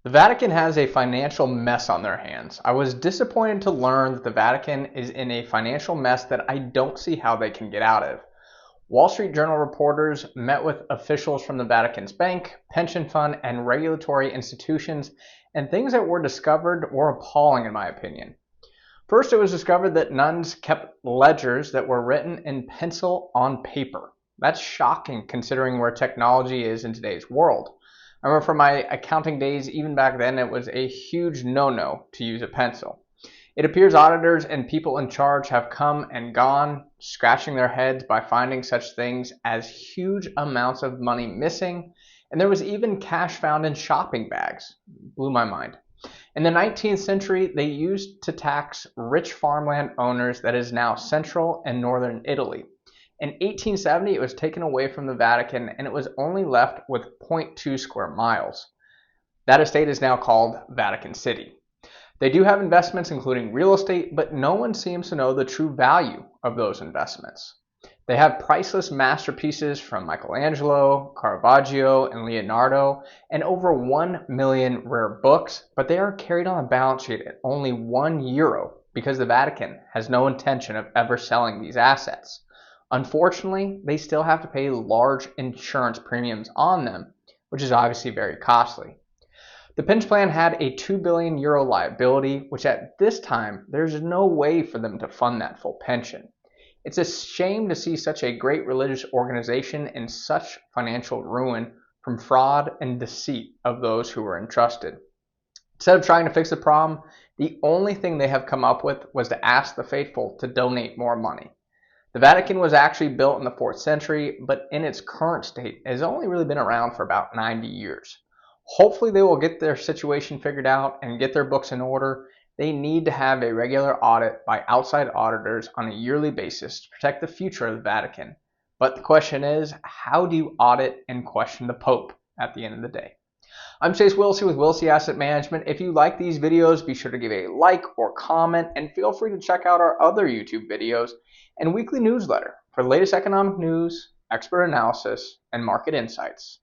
The Vatican has a financial mess on their hands. I was disappointed to learn that the Vatican is in a financial mess that I don't see how they can get out of. Wall Street Journal reporters met with officials from the Vatican's bank, pension fund, and regulatory institutions, and things that were discovered were appalling in my opinion. First, it was discovered that nuns kept ledgers that were written in pencil on paper. That's shocking considering where technology is in today's world. I remember from my accounting days, even back then, it was a huge no-no to use a pencil. It appears auditors and people in charge have come and gone, scratching their heads by finding such things as huge amounts of money missing, and there was even cash found in shopping bags. Blew my mind. In the 19th century, they used to tax rich farmland owners that is now central and northern Italy. In 1870, it was taken away from the Vatican and it was only left with 0.2 square miles. That estate is now called Vatican City. They do have investments including real estate, but no one seems to know the true value of those investments. They have priceless masterpieces from Michelangelo, Caravaggio, and Leonardo, and over 1 million rare books, but they are carried on a balance sheet at only €1 because the Vatican has no intention of ever selling these assets. Unfortunately, they still have to pay large insurance premiums on them, which is obviously very costly. The pension plan had a €2 billion liability, which at this time, there's no way for them to fund that full pension. It's a shame to see such a great religious organization in such financial ruin from fraud and deceit of those who were entrusted. Instead of trying to fix the problem, the only thing they have come up with was to ask the faithful to donate more money. The Vatican was actually built in the 4th century, but in its current state has only really been around for about 90 years. Hopefully they will get their situation figured out and get their books in order. They need to have a regular audit by outside auditors on a yearly basis to protect the future of the Vatican. But the question is, how do you audit and question the Pope at the end of the day? I'm Chase Wilsey with Wilsey Asset Management. If you like these videos, be sure to give a like or comment, and feel free to check out our other YouTube videos and weekly newsletter for the latest economic news, expert analysis, and market insights.